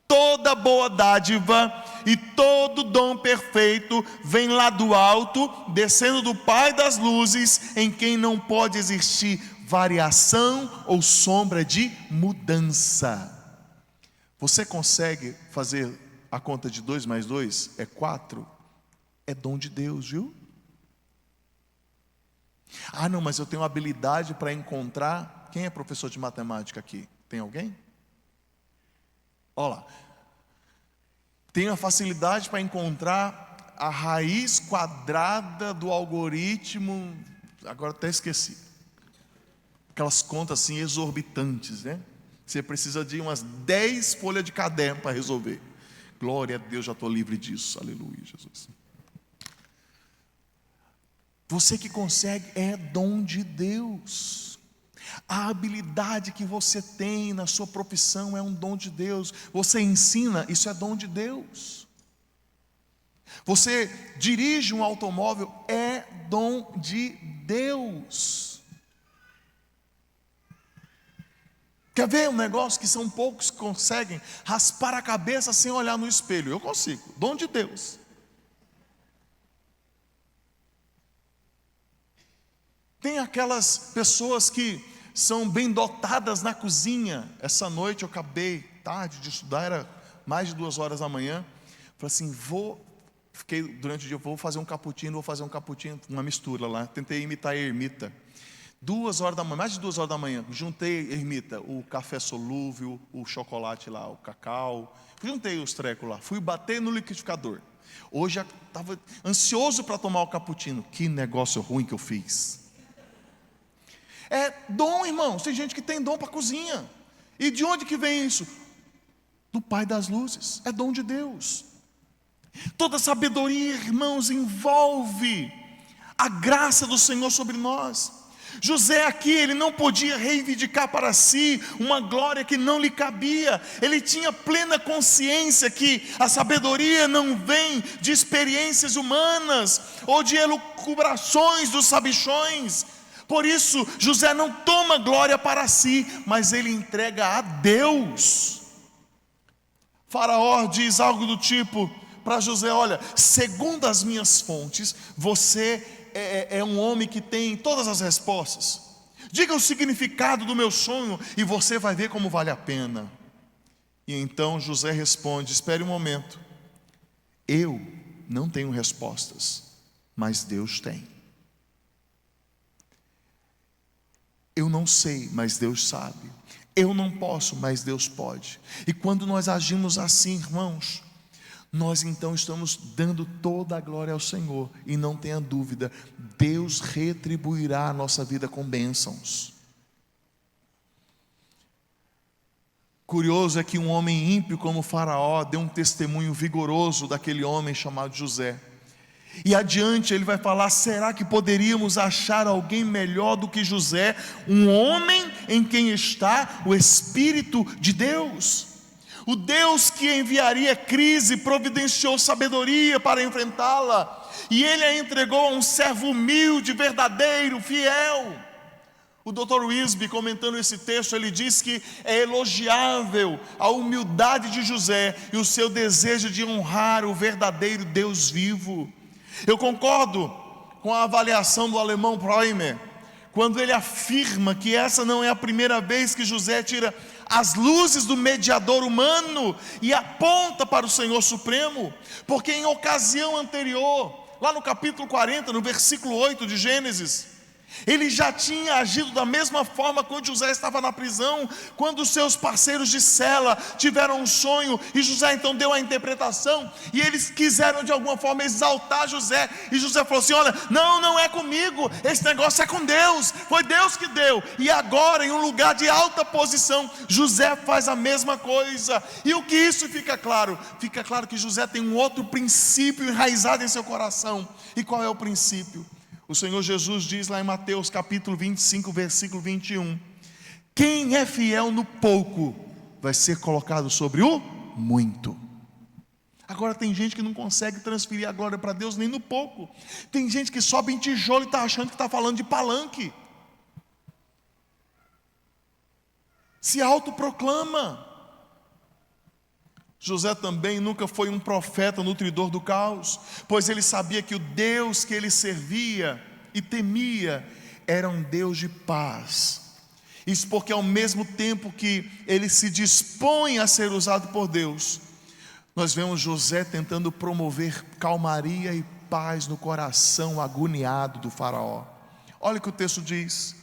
Toda boa dádiva e todo dom perfeito vem lá do alto, descendo do Pai das luzes, em quem não pode existir variação ou sombra de mudança. Você consegue fazer a conta de 2 mais 2? É 4? É dom de Deus, viu? Ah, não, mas eu tenho habilidade para encontrar. Quem é professor de matemática aqui? Tem alguém? Olha lá. Tenho a facilidade para encontrar a raiz quadrada do algoritmo. Agora até esqueci. Aquelas contas assim exorbitantes, né? Você precisa de umas 10 folhas de caderno para resolver. Glória a Deus, já estou livre disso. Aleluia, Jesus. Você que consegue, é dom de Deus. A habilidade que você tem na sua profissão é um dom de Deus. Você ensina, isso é dom de Deus. Você dirige um automóvel, é dom de Deus. Quer ver um negócio que são poucos que conseguem raspar a cabeça sem olhar no espelho? Eu consigo, dom de Deus. Tem aquelas pessoas que são bem dotadas na cozinha. Essa noite eu acabei tarde de estudar, era mais de 2 horas da manhã. Falei assim, fiquei durante o dia, vou fazer um cappuccino, uma mistura lá. Tentei imitar a ermita. 2 horas da manhã, mais de 2 horas da manhã, juntei, ermita, o café solúvel, o chocolate lá, o cacau. Juntei os trecos lá, fui bater no liquidificador. Hoje eu estava ansioso para tomar o cappuccino. Que negócio ruim que eu fiz. É dom, irmãos. Tem gente que tem dom para cozinha. E de onde que vem isso? Do Pai das luzes. É dom de Deus. Toda sabedoria, irmãos, envolve a graça do Senhor sobre nós. José aqui, ele não podia reivindicar para si uma glória que não lhe cabia. Ele tinha plena consciência que a sabedoria não vem de experiências humanas ou de elucubrações dos sabichões. Por isso, José não toma glória para si, mas ele entrega a Deus. Faraó diz algo do tipo para José: olha, segundo as minhas fontes, você é um homem que tem todas as respostas. Diga o significado do meu sonho e você vai ver como vale a pena. E então José responde: espere um momento, eu não tenho respostas, mas Deus tem. Eu não sei, mas Deus sabe. Eu não posso, mas Deus pode. E quando nós agimos assim, irmãos, nós então estamos dando toda a glória ao Senhor. E não tenha dúvida, Deus retribuirá a nossa vida com bênçãos. Curioso é que um homem ímpio como Faraó deu um testemunho vigoroso daquele homem chamado José. E adiante ele vai falar: será que poderíamos achar alguém melhor do que José, um homem em quem está o Espírito de Deus? O Deus que enviaria crise providenciou sabedoria para enfrentá-la, e ele a entregou a um servo humilde, verdadeiro, fiel. O Dr. Wisby, comentando esse texto, ele diz que é elogiável a humildade de José e o seu desejo de honrar o verdadeiro Deus vivo. Eu concordo com a avaliação do alemão Breumer, quando ele afirma que essa não é a primeira vez que José tira as luzes do mediador humano e aponta para o Senhor Supremo, porque em ocasião anterior, lá no capítulo 40, no versículo 8 de Gênesis, ele já tinha agido da mesma forma quando José estava na prisão, quando os seus parceiros de cela tiveram um sonho, e José então deu a interpretação, e eles quiseram de alguma forma exaltar José, e José falou assim: olha, não é comigo, esse negócio é com Deus, foi Deus que deu. E agora, em um lugar de alta posição, José faz a mesma coisa. E o que isso fica claro? Fica claro que José tem um outro princípio enraizado em seu coração. E qual é o princípio? O Senhor Jesus diz lá em Mateus capítulo 25, versículo 21: quem é fiel no pouco, vai ser colocado sobre o muito. Agora tem gente que não consegue transferir a glória para Deus nem no pouco. Tem gente que sobe em tijolo e está achando que está falando de palanque, se autoproclama. José também nunca foi um profeta nutridor do caos, pois ele sabia que o Deus que ele servia e temia era um Deus de paz. Isso porque ao mesmo tempo que ele se dispõe a ser usado por Deus, nós vemos José tentando promover calmaria e paz no coração agoniado do faraó. Olha o que o texto diz.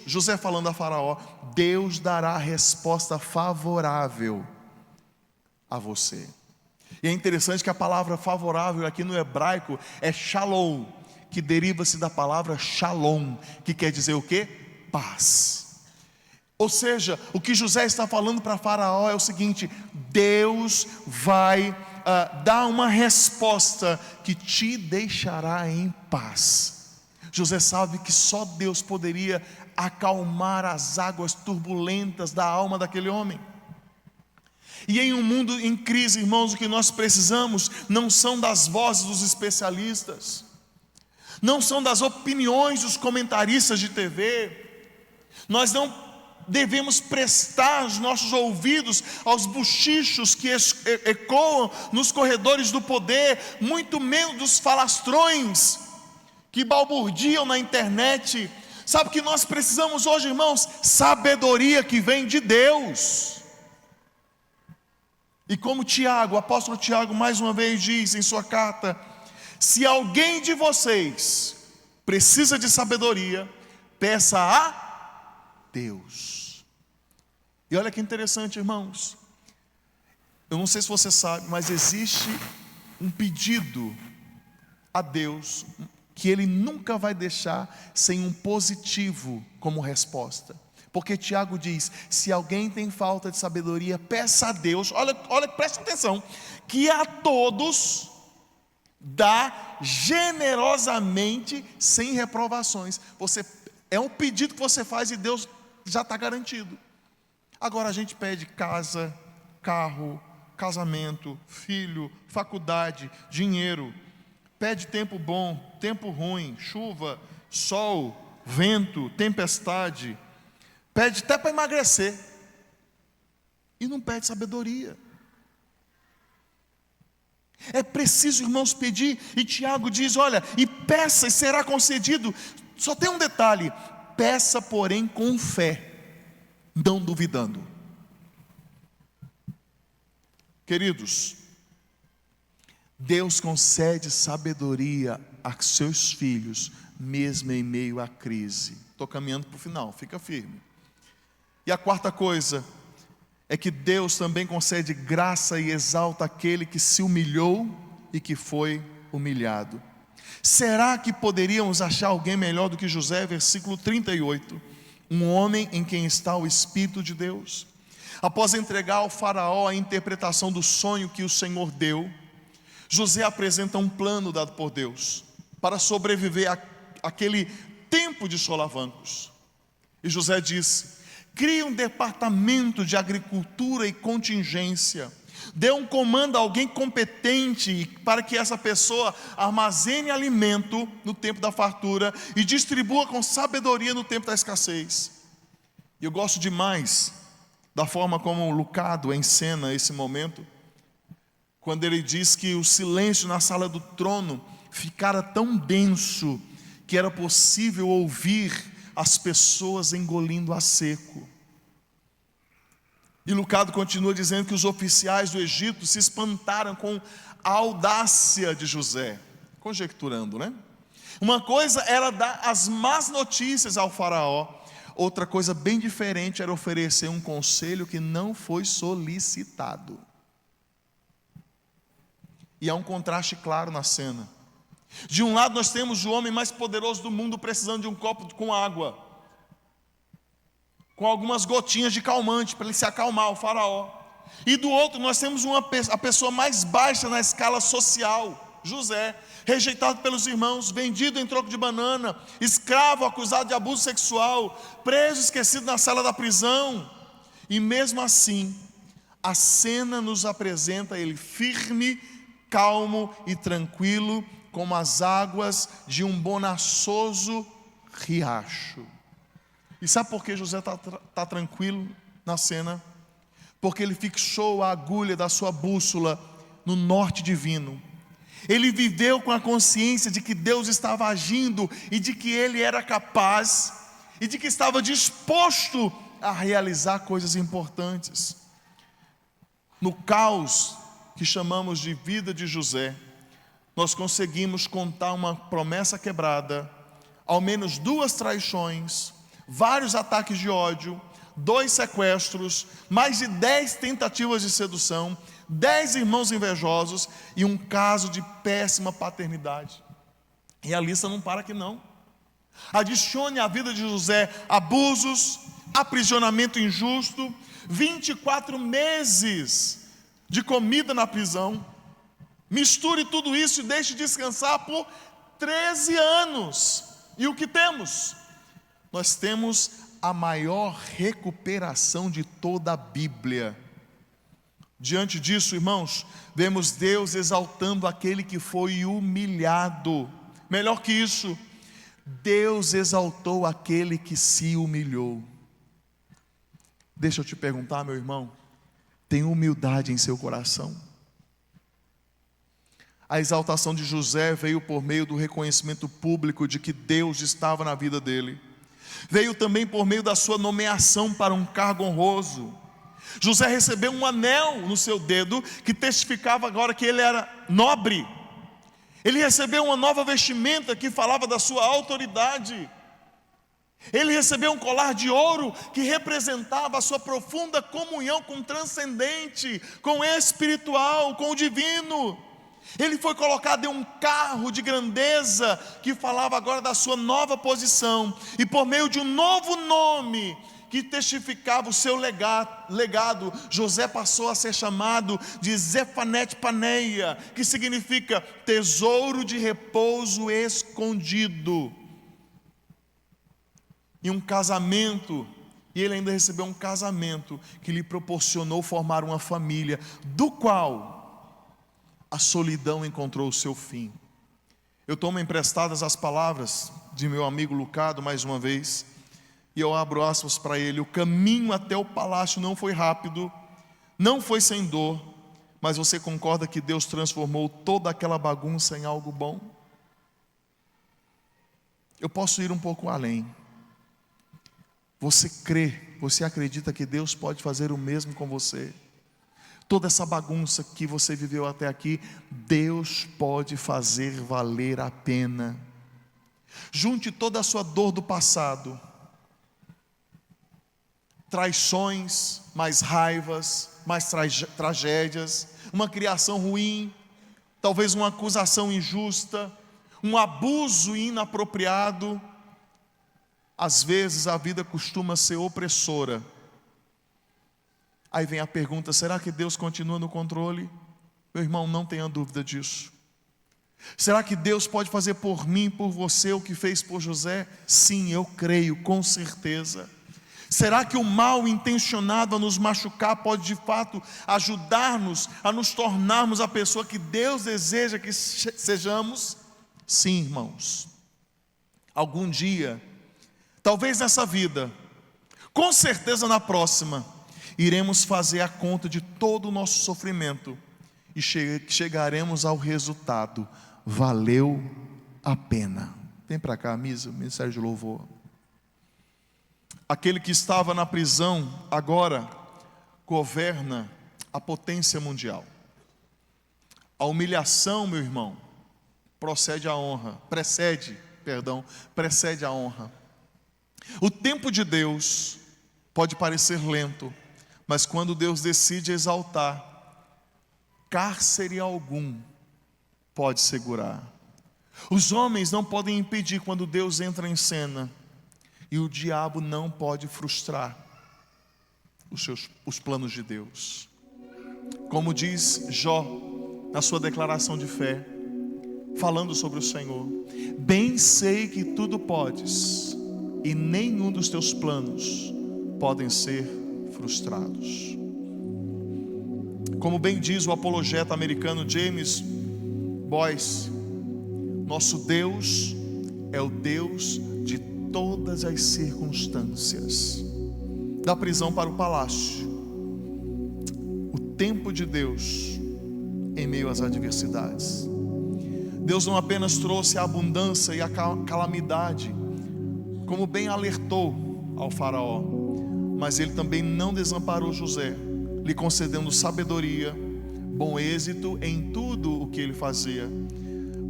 José falando a Faraó: Deus dará resposta favorável a você. E é interessante que a palavra favorável aqui no hebraico é shalom, que deriva-se da palavra shalom, que quer dizer o quê? Paz. Ou seja, o que José está falando para Faraó é o seguinte: Deus vai dar uma resposta que te deixará em paz. José sabe que só Deus poderia acalmar as águas turbulentas da alma daquele homem. E em um mundo em crise, irmãos, o que nós precisamos não são das vozes dos especialistas, não são das opiniões dos comentaristas de TV. Nós não devemos prestar os nossos ouvidos aos bochichos que ecoam nos corredores do poder, muito menos dos falastrões que balbuciam na internet. Sabe o que nós precisamos hoje, irmãos? Sabedoria que vem de Deus. E como Tiago, o apóstolo Tiago mais uma vez diz em sua carta: se alguém de vocês precisa de sabedoria, peça a Deus. E olha que interessante, irmãos, eu não sei se você sabe, mas existe um pedido a Deus que Ele nunca vai deixar sem um positivo como resposta. Porque Tiago diz: se alguém tem falta de sabedoria, peça a Deus, olha, presta atenção, que a todos dá generosamente, sem reprovações. É um pedido que você faz e Deus já está garantido. Agora a gente pede casa, carro, casamento, filho, faculdade, dinheiro, pede tempo bom, tempo ruim, chuva, sol, vento, tempestade, pede até para emagrecer, e não pede sabedoria. É preciso, irmãos, pedir. E Tiago diz: olha, e peça e será concedido. Só tem um detalhe: peça, porém, com fé, não duvidando. Queridos, Deus concede sabedoria a seus filhos, mesmo em meio à crise. Estou caminhando para o final, fica firme. E a quarta coisa é que Deus também concede graça e exalta aquele que se humilhou e que foi humilhado. Será que poderíamos achar alguém melhor do que José? Versículo 38. Um homem em quem está o Espírito de Deus. Após entregar ao faraó a interpretação do sonho que o Senhor deu, José apresenta um plano dado por Deus para sobreviver àquele tempo de solavancos. E José disse: crie um departamento de agricultura e contingência, dê um comando a alguém competente para que essa pessoa armazene alimento no tempo da fartura e distribua com sabedoria no tempo da escassez. E eu gosto demais da forma como Lucado encena esse momento, quando ele diz que o silêncio na sala do trono ficara tão denso que era possível ouvir as pessoas engolindo a seco. E Lucado continua dizendo que os oficiais do Egito se espantaram com a audácia de José, conjecturando, né? Uma coisa era dar as más notícias ao faraó, outra coisa bem diferente era oferecer um conselho que não foi solicitado. E há um contraste claro na cena. De um lado nós temos o homem mais poderoso do mundo precisando de um copo com água, com algumas gotinhas de calmante para ele se acalmar, o faraó. E do outro nós temos a pessoa mais baixa na escala social, José, rejeitado pelos irmãos, vendido em troco de banana, escravo acusado de abuso sexual, preso, esquecido na sala da prisão. E mesmo assim, a cena nos apresenta ele firme, calmo e tranquilo, como as águas de um bonaçoso riacho. E sabe por que José está tranquilo na cena? Porque ele fixou a agulha da sua bússola no norte divino. Ele viveu com a consciência de que Deus estava agindo e de que ele era capaz e de que estava disposto a realizar coisas importantes. No caos que chamamos de vida de José, nós conseguimos contar uma promessa quebrada, ao menos 2 traições, vários ataques de ódio, 2 sequestros, mais de 10 tentativas de sedução, 10 irmãos invejosos e um caso de péssima paternidade. E a lista não para aqui não. Adicione à vida de José abusos, aprisionamento injusto, 24 meses de comida na prisão. Misture tudo isso e deixe descansar por 13 anos. E o que temos? Nós temos a maior recuperação de toda a Bíblia. Diante disso, irmãos, vemos Deus exaltando aquele que foi humilhado. Melhor que isso, Deus exaltou aquele que se humilhou. Deixa eu te perguntar, meu irmão, tem humildade em seu coração? A exaltação de José veio por meio do reconhecimento público de que Deus estava na vida dele. Veio também por meio da sua nomeação para um cargo honroso. José recebeu um anel no seu dedo que testificava agora que ele era nobre. Ele recebeu uma nova vestimenta que falava da sua autoridade. Ele recebeu um colar de ouro que representava a sua profunda comunhão com o transcendente, com o espiritual, com o divino. Ele foi colocado em um carro de grandeza que falava agora da sua nova posição. E por meio de um novo nome que testificava o seu legado, José passou a ser chamado de Zefanete Paneia, que significa tesouro de repouso escondido. E um casamento, e ele ainda recebeu um casamento que lhe proporcionou formar uma família, do qual a solidão encontrou o seu fim. Eu tomo emprestadas as palavras de meu amigo Lucado mais uma vez, e eu abro aspas para ele: o caminho até o palácio não foi rápido, não foi sem dor, mas você concorda que Deus transformou toda aquela bagunça em algo bom? Eu posso ir um pouco além. Você crê, você acredita que Deus pode fazer o mesmo com você? Toda essa bagunça que você viveu até aqui, Deus pode fazer valer a pena. Junte toda a sua dor do passado, traições, mais raivas, mais tragédias, uma criação ruim, talvez uma acusação injusta, um abuso inapropriado. Às vezes a vida costuma ser opressora. Aí vem a pergunta: será que Deus continua no controle? Meu irmão, não tenha dúvida disso. Será que Deus pode fazer por mim, por você, o que fez por José? Sim, eu creio, com certeza. Será que o mal intencionado a nos machucar pode de fato ajudar-nos a nos tornarmos a pessoa que Deus deseja que sejamos? Sim, irmãos. Algum dia, talvez nessa vida, com certeza na próxima, iremos fazer a conta de todo o nosso sofrimento e chegaremos ao resultado: valeu a pena. Vem para cá, Misa, Ministério de Louvor. Aquele que estava na prisão agora governa a potência mundial. A humilhação, meu irmão, precede a honra. O tempo de Deus pode parecer lento, mas quando Deus decide exaltar, cárcere algum pode segurar. Os homens não podem impedir quando Deus entra em cena, e o diabo não pode frustrar os planos de Deus. Como diz Jó na sua declaração de fé, falando sobre o Senhor: bem sei que tudo podes, e nenhum dos teus planos podem ser frustrados. Como bem diz o apologeta americano James Boyce, nosso Deus é o Deus de todas as circunstâncias, da prisão para o palácio. O tempo de Deus em meio às adversidades. Deus não apenas trouxe a abundância e a calamidade, como bem alertou ao faraó, mas Ele também não desamparou José, lhe concedendo sabedoria, bom êxito em tudo o que ele fazia,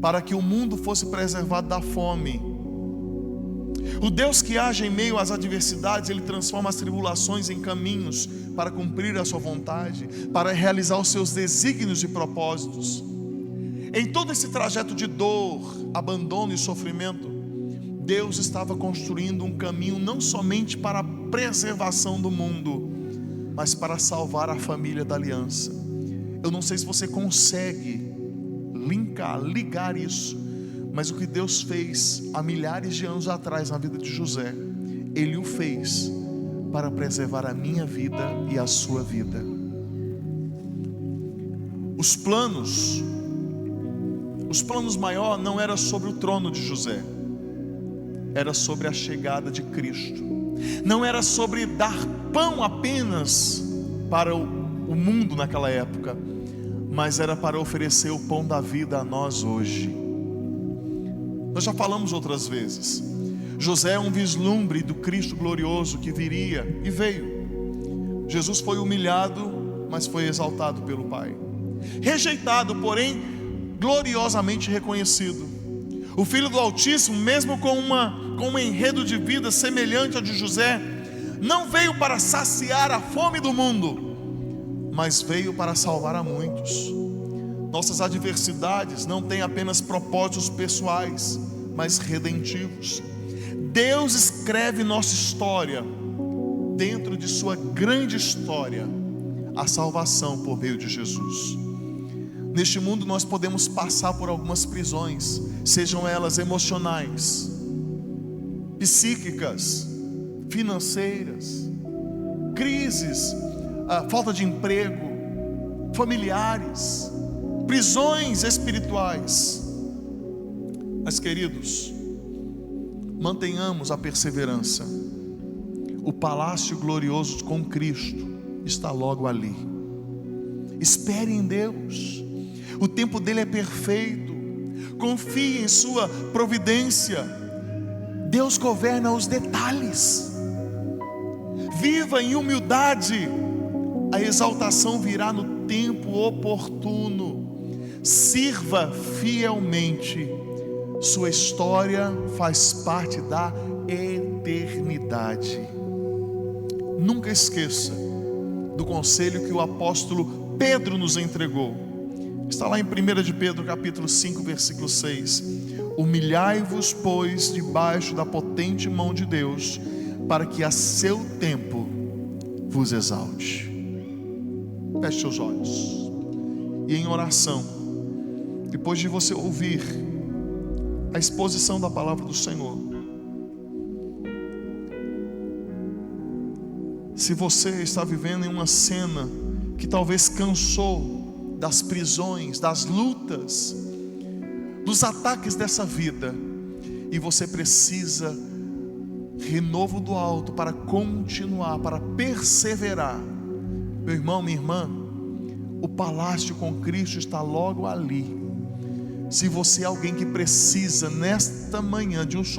para que o mundo fosse preservado da fome. O Deus que age em meio às adversidades, Ele transforma as tribulações em caminhos para cumprir a sua vontade, para realizar os seus desígnios e propósitos. Em todo esse trajeto de dor, abandono e sofrimento, Deus estava construindo um caminho não somente para a preservação do mundo, mas para salvar a família da aliança. Eu não sei se você consegue ligar isso, mas o que Deus fez há milhares de anos atrás na vida de José, Ele o fez para preservar a minha vida e a sua vida. Os planos maiores não eram sobre o trono de José, era sobre a chegada de Cristo. Não era sobre dar pão apenas para o mundo naquela época, mas era para oferecer o pão da vida a nós hoje. Nós já falamos outras vezes, José é um vislumbre do Cristo glorioso que viria e veio. Jesus foi humilhado, mas foi exaltado pelo Pai, rejeitado, porém gloriosamente reconhecido. O Filho do Altíssimo, mesmo com um enredo de vida semelhante ao de José, não veio para saciar a fome do mundo, mas veio para salvar a muitos. Nossas adversidades não têm apenas propósitos pessoais, mas redentivos. Deus escreve nossa história dentro de sua grande história, a salvação por meio de Jesus. Neste mundo nós podemos passar por algumas prisões, sejam elas emocionais, psíquicas, financeiras, crises, falta de emprego, familiares, prisões espirituais. Mas, queridos, mantenhamos a perseverança. O palácio glorioso com Cristo está logo ali. Espere em Deus, o tempo dele é perfeito. Confie em sua providência. Deus governa os detalhes. Viva em humildade, a exaltação virá no tempo oportuno. Sirva fielmente, sua história faz parte da eternidade. nunca esqueça do conselho que o apóstolo Pedro nos entregou. Está lá em 1 de Pedro capítulo 5, versículo 6. Humilhai-vos, pois, debaixo da potente mão de Deus, para que a seu tempo vos exalte. Feche seus olhos. E em oração, depois de você ouvir a exposição da palavra do Senhor, se você está vivendo em uma cena que talvez cansou das prisões, das lutas, dos ataques dessa vida, e você precisa renovo do alto para continuar, para perseverar, meu irmão, minha irmã, o palácio com Cristo está logo ali. Se você é alguém que precisa nesta manhã de um socorro,